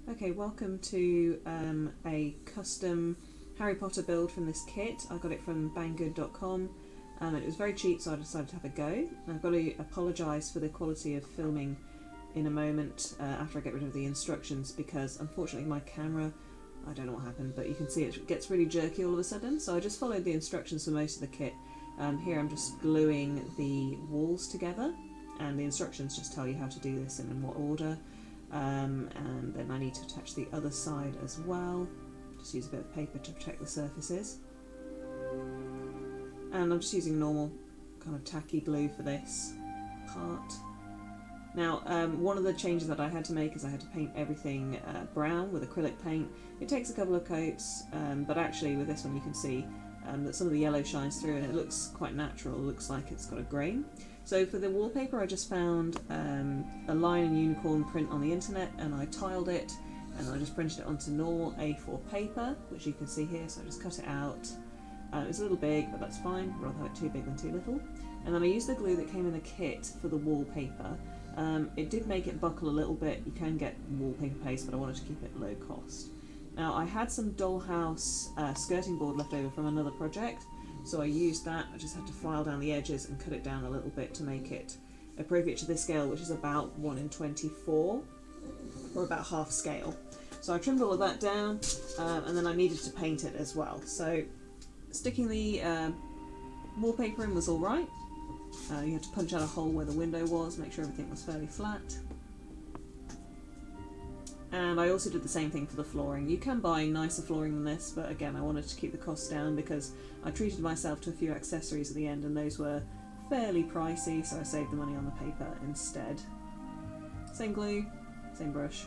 Okay, welcome to a custom Harry Potter build from this kit. I got it from banggood.com and it was very cheap, so I decided to have a go. And I've got to apologise for the quality of filming in a moment after I get rid of the instructions, because unfortunately my camera, I don't know what happened, but you can see it gets really jerky all of a sudden, so I just followed the instructions for most of the kit. Here I'm just gluing the walls together, and the instructions just tell you how to do this and in what order. And then I need to attach the other side as well. Just use a bit of paper to protect the surfaces. And I'm just using normal kind of tacky glue for this part. Now, one of the changes that I had to make is I had to paint everything brown with acrylic paint. It takes a couple of coats, but actually with this one you can see that some of the yellow shines through and it looks quite natural. It looks like it's got a grain. So for the wallpaper I just found a lion and unicorn print on the internet, and I tiled it and I just printed it onto normal A4 paper, which you can see here, so I just cut it out. It was a little big, but that's fine, I'd rather have it too big than too little. And then I used the glue that came in the kit for the wallpaper. It did make it buckle a little bit. You can get wallpaper paste, but I wanted to keep it low cost. Now I had some Dollhouse skirting board left over from another project, so I used that. I just had to file down the edges and cut it down a little bit to make it appropriate to this scale, which is about 1:24, or about half scale. So I trimmed all of that down, and then I needed to paint it as well. So sticking the wallpaper in was all right. You had to punch out a hole where the window was, make sure everything was fairly flat. And I also did the same thing for the flooring. You can buy nicer flooring than this, but again I wanted to keep the costs down because I treated myself to a few accessories at the end and those were fairly pricey, so I saved the money on the paper instead. Same glue, same brush,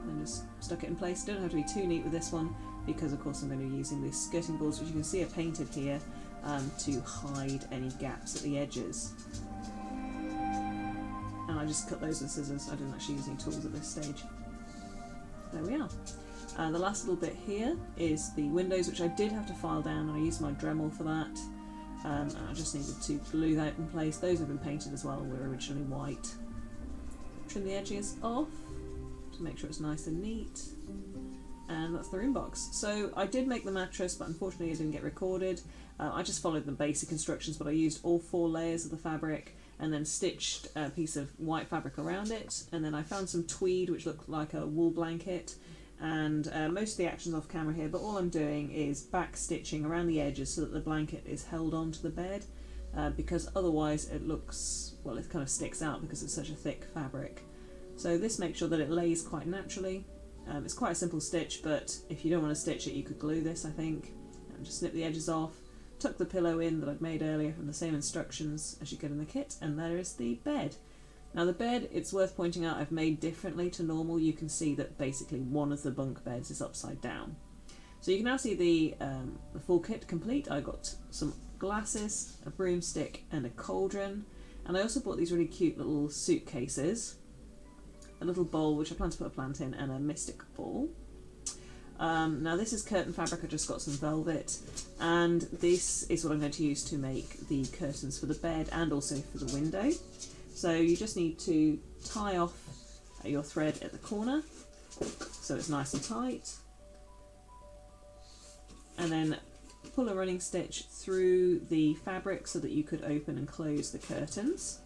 and just stuck it in place. Don't have to be too neat with this one because of course I'm going to be using these skirting boards, which you can see are painted here to hide any gaps at the edges. And I just cut those with scissors. I didn't actually use any tools at this stage. There we are. The last little bit here is the windows, which I did have to file down, and I used my Dremel for that. And I just needed to glue that in place. Those have been painted as well, and were originally white. Trim the edges off to make sure it's nice and neat. And that's the room box. So I did make the mattress, but unfortunately it didn't get recorded. I just followed the basic instructions, but I used all 4 layers of the fabric and then stitched a piece of white fabric around it, and then I found some tweed which looked like a wool blanket, and most of the action's off camera here, but all I'm doing is back stitching around the edges so that the blanket is held onto the bed, because otherwise it looks, well, it kind of sticks out because it's such a thick fabric. So this makes sure that it lays quite naturally. It's quite a simple stitch, but if you don't want to stitch it you could glue this, I think, and just snip the edges off. Tuck the pillow in that I'd made earlier from the same instructions as you get in the kit, and there is the bed. Now the bed, it's worth pointing out, I've made differently to normal. You can see that basically one of the bunk beds is upside down. So you can now see the full kit complete. I got some glasses, a broomstick and a cauldron, and I also bought these really cute little suitcases, a little bowl which I plan to put a plant in, and a mystic ball. Now this is curtain fabric. I just got some velvet, and this is what I'm going to use to make the curtains for the bed and also for the window. So you just need to tie off your thread at the corner so it's nice and tight, and then pull a running stitch through the fabric so that you could open and close the curtains.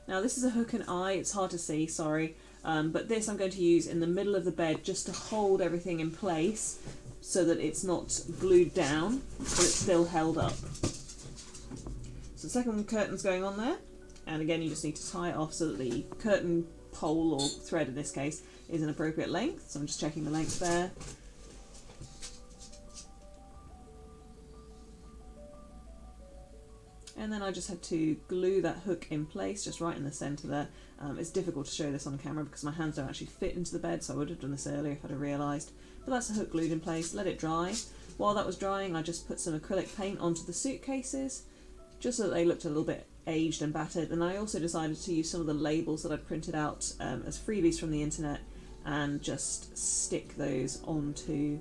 Now this is a hook and eye, it's hard to see, sorry. But this I'm going to use in the middle of the bed just to hold everything in place so that it's not glued down, but it's still held up. So the second curtain's going on there, and again you just need to tie it off so that the curtain pole, or thread in this case, is an appropriate length. So I'm just checking the length there. And then I just had to glue that hook in place, just right in the centre there. It's difficult to show this on camera because my hands don't actually fit into the bed, so I would have done this earlier if I'd have realised. But that's the hook glued in place, let it dry. While that was drying, I just put some acrylic paint onto the suitcases, just so that they looked a little bit aged and battered. And I also decided to use some of the labels that I'd printed out as freebies from the internet and just stick those onto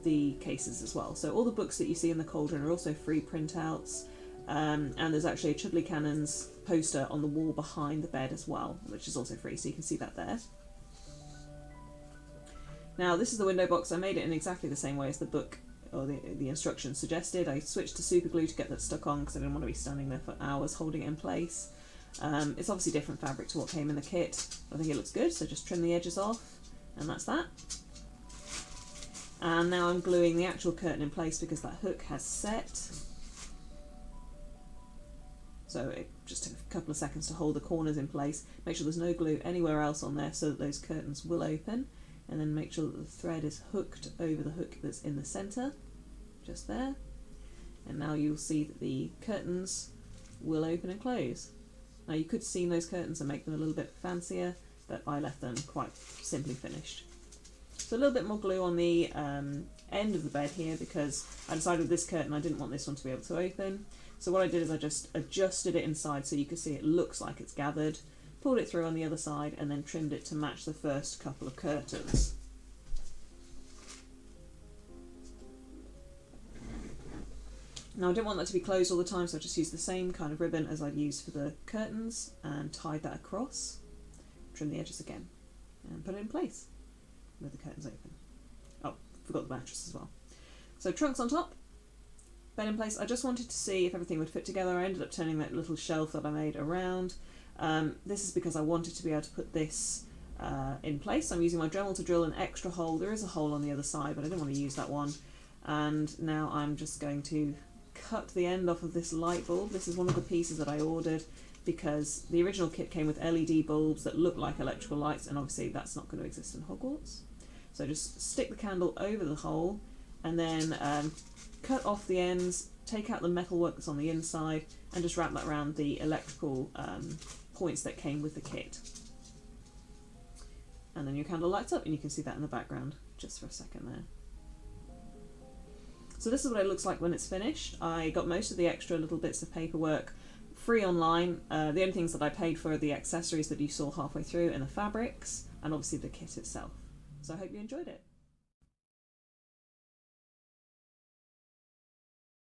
the cases as well. So all the books that you see in the cauldron are also free printouts. and there's actually a Chudley Cannons poster on the wall behind the bed as well, which is also free, so you can see that there. Now this is the window box. I made it in exactly the same way as the book or the instructions suggested. I switched to super glue to get that stuck on because I didn't want to be standing there for hours holding it in place. It's obviously different fabric to what came in the kit. I think it looks good, so just trim the edges off, and that's that. And now I'm gluing the actual curtain in place because that hook has set. So it just took a couple of seconds to hold the corners in place. Make sure there's no glue anywhere else on there so that those curtains will open. And then make sure that the thread is hooked over the hook that's in the centre, just there. And now you'll see that the curtains will open and close. Now you could seam those curtains and make them a little bit fancier, but I left them quite simply finished. So a little bit more glue on the end of the bed here because I decided with this curtain I didn't want this one to be able to open. So what I did is I just adjusted it inside so you can see it looks like it's gathered, pulled it through on the other side, and then trimmed it to match the first couple of curtains. Now I didn't want that to be closed all the time, so I just used the same kind of ribbon as I'd used for the curtains and tied that across, trim the edges again, and put it in place with the curtains open. Oh, forgot the mattress as well. So trunks on top, bed in place. I just wanted to see if everything would fit together. I ended up turning that little shelf that I made around. This is because I wanted to be able to put this in place. I'm using my Dremel to drill an extra hole. There is a hole on the other side, but I didn't want to use that one. And now I'm just going to cut the end off of this light bulb. This is one of the pieces that I ordered because the original kit came with LED bulbs that look like electrical lights, and obviously that's not going to exist in Hogwarts. So just stick the candle over the hole and then cut off the ends, take out the metalwork that's on the inside, and just wrap that around the electrical points that came with the kit. And then your candle lights up, and you can see that in the background just for a second there. So this is what it looks like when it's finished. I got most of the extra little bits of paperwork free online. The only things that I paid for are the accessories that you saw halfway through and the fabrics, and obviously the kit itself. So I hope you enjoyed it.